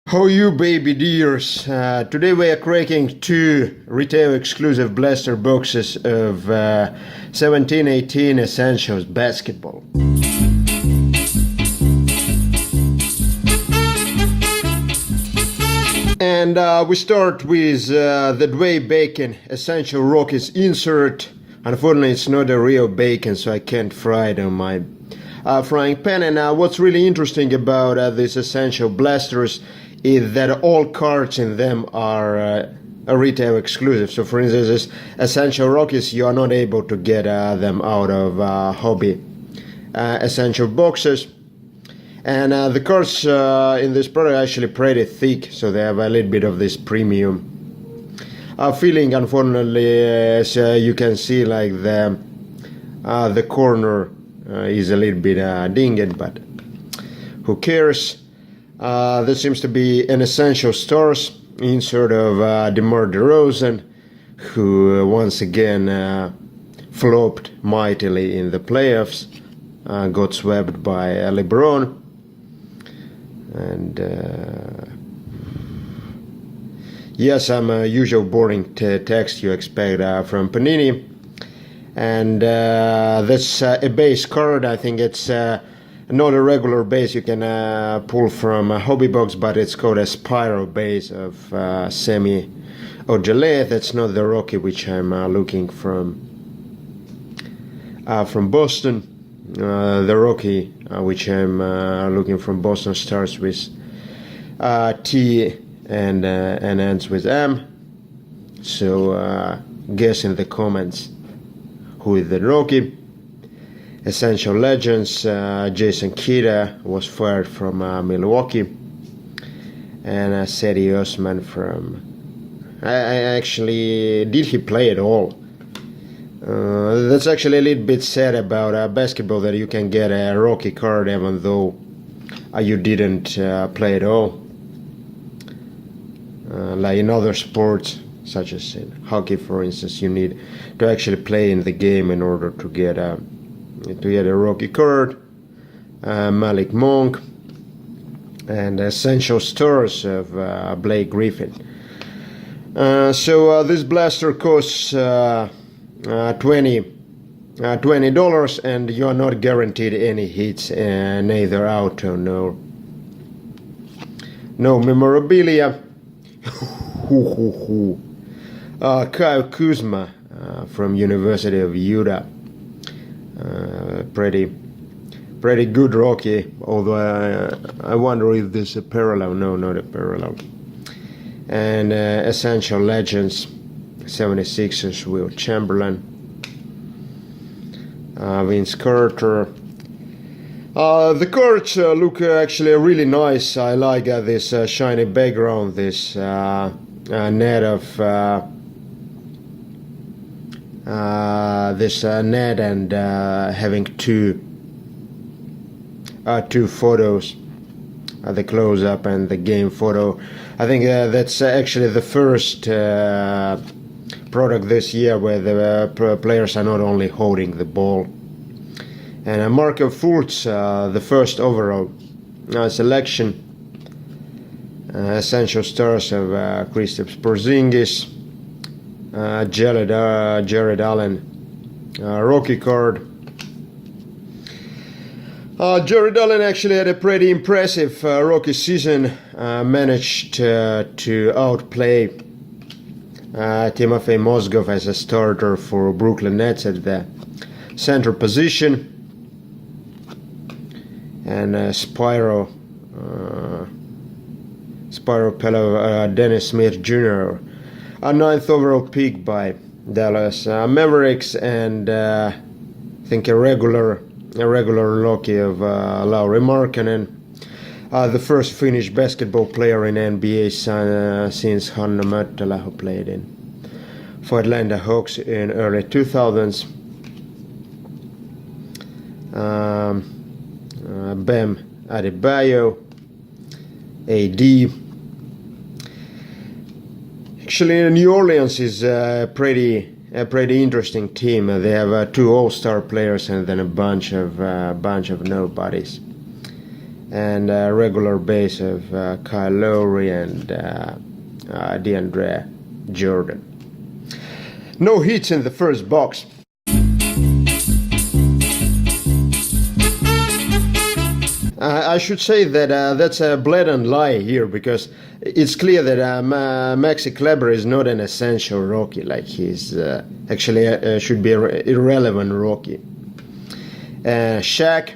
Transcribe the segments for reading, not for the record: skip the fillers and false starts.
How you baby dears? Today we are cracking two retail exclusive blaster boxes of 17-18 Essentials Basketball. And we start with the Dwayne Bacon Essential Rockies insert. Unfortunately it's not a real bacon, so I can't fry it on my frying pan. And what's really interesting about these Essential Blasters is that all cards in them are a retail exclusive. So for instance, this Essential Rockies, you are not able to get them out of hobby Essential boxes. And the cards in this product are actually pretty thick, so they have a little bit of this premium feeling. Unfortunately, as you can see, like the corner is a little bit dinged, but who cares? This seems to be an Essential Stars insert of DeMar DeRozan, who once again flopped mightily in the playoffs, got swept by LeBron. And yes, some usual boring text you expect from Panini. And that's a base card. I think it's not a regular base you can pull from a hobby box, but it's called a spiral base of Semi Ojeleye. That's not the Rocky which I'm looking from Boston. The Rocky which I'm looking from Boston starts with T and ends with M. So guess in the comments who is the Rocky. Essential Legends, Jason Kidd was fired from Milwaukee, and Cedi Osman from... I actually... Did he play at all? That's actually a little bit sad about basketball, that you can get a Rocky card even though you didn't play at all. Like in other sports, such as in hockey for instance, you need to actually play in the game in order to get a Rocky card. Malik Monk and Essential Stars of Blake Griffin. So this blaster costs $20, and you are not guaranteed any hits, neither auto no memorabilia. Kyle Kuzma from University of Utah. Pretty good Rocky, although I wonder if this is a parallel. No, not a parallel. And Essential Legends 76ers Will Chamberlain, Vince Carter. The cards look actually really nice. I like this shiny background, this net of this net, and having two photos, the close-up and the game photo. I think that's actually the first product this year where the players are not only holding the ball. And Markel Fultz, the first overall selection. Essential Stars of Kristaps Porzingis. Jared Allen rookie card. Jared Allen actually had a pretty impressive rookie season. Managed to outplay Timofey Mozgov as a starter for Brooklyn Nets at the center position. And Spyro Pello, Dennis Smith Jr., a 9th overall pick by Dallas Mavericks, and I think a regular Loki of Lauri Markkanen, the first Finnish basketball player in NBA since Hanna Möttölä, who played for Atlanta Hawks in early 2000s. Bam Adebayo, AD. Actually, New Orleans is a pretty interesting team. They have two all-star players and then a bunch of nobodies. and regular base of Kyle Lowry and DeAndre Jordan. No hits in the first box. I should say that that's a blatant lie here, because it's clear that Maxi Kleber is not an essential rookie. Like, he's actually should be an irrelevant rookie. Shaq.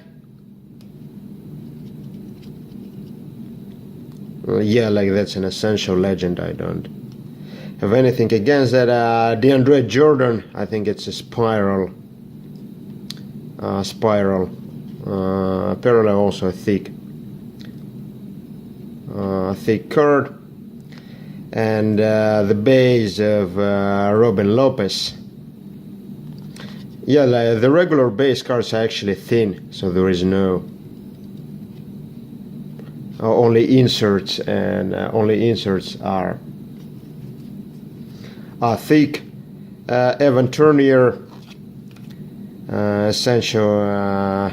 Yeah, like, that's an essential legend. I don't have anything against that. DeAndre Jordan, I think it's a spiral. Parallel, also thick card. And the base of Robin Lopez. Yeah, like, the regular base cards are actually thin, so there is no only inserts, and only inserts are thick. Evan Turner, essential.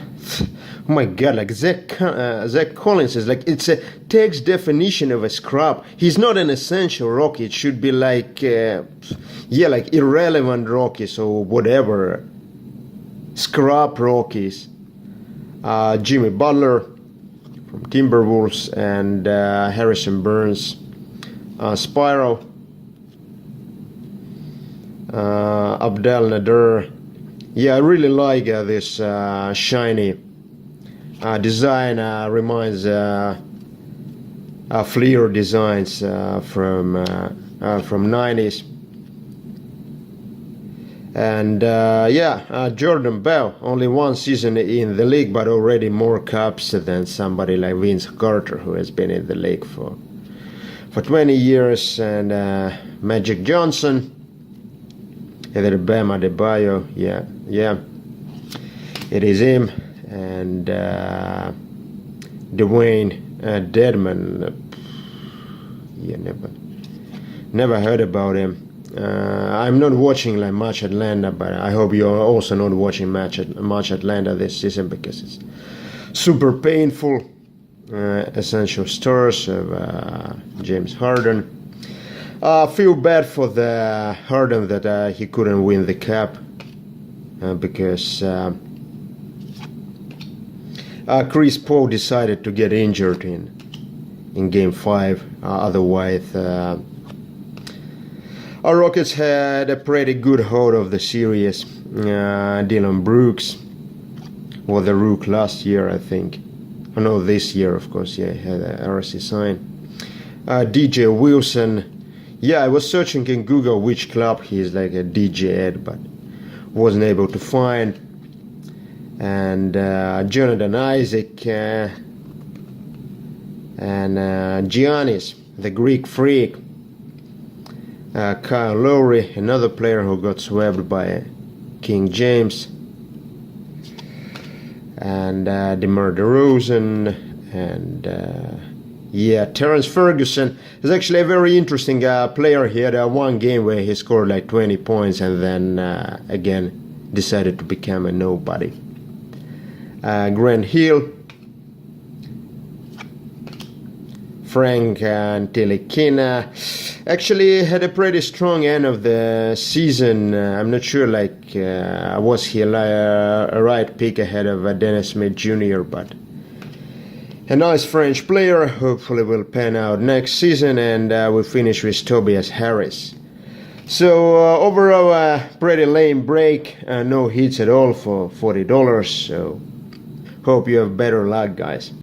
Oh my god, like Zach Collins is like, it's a text definition of a scrub. He's not an essential rookie. It should be like, like irrelevant rookies or whatever. Scrub rookies. Jimmy Butler from Timberwolves, and Harrison Burns. Spiral. Abdel Nader. Yeah, I really like this shiny design. Reminds Fleer designs from 90s. And Jordan Bell, only one season in the league, but already more cups than somebody like Vince Carter, who has been in the league for 20 years. And Magic Johnson, either Bam Adebayo, yeah, it is him. And Dwayne Dedman, never heard about him. I'm not watching like much Atlanta, but I hope you're also not watching much Atlanta this season, because it's super painful. Essential Stars of James Harden. Feel bad for the Harden that he couldn't win the cup, because Chris Paul decided to get injured in Game 5. Otherwise, our Rockets had a pretty good hold of the series. Dylan Brooks was the rook last year, I think. Oh, no, this year, of course. Yeah, he had a RC sign. DJ Wilson. Yeah, I was searching in Google which club he is like a DJ at, but wasn't able to find. And Jonathan Isaac and Giannis, the Greek freak. Kyle Lowry, another player who got swept by King James. And DeMar DeRozan. And Terrence Ferguson is actually a very interesting player. He had one game where he scored like 20 points and then again decided to become a nobody. Grant Hill, Frank Ntilikina actually had a pretty strong end of the season. I'm not sure, like, was he a right pick ahead of Dennis Smith Jr., but a nice French player. Hopefully will pan out next season. And we'll finish with Tobias Harris. So overall, pretty lame break. No hits at all for $40. So hope you have better luck, guys.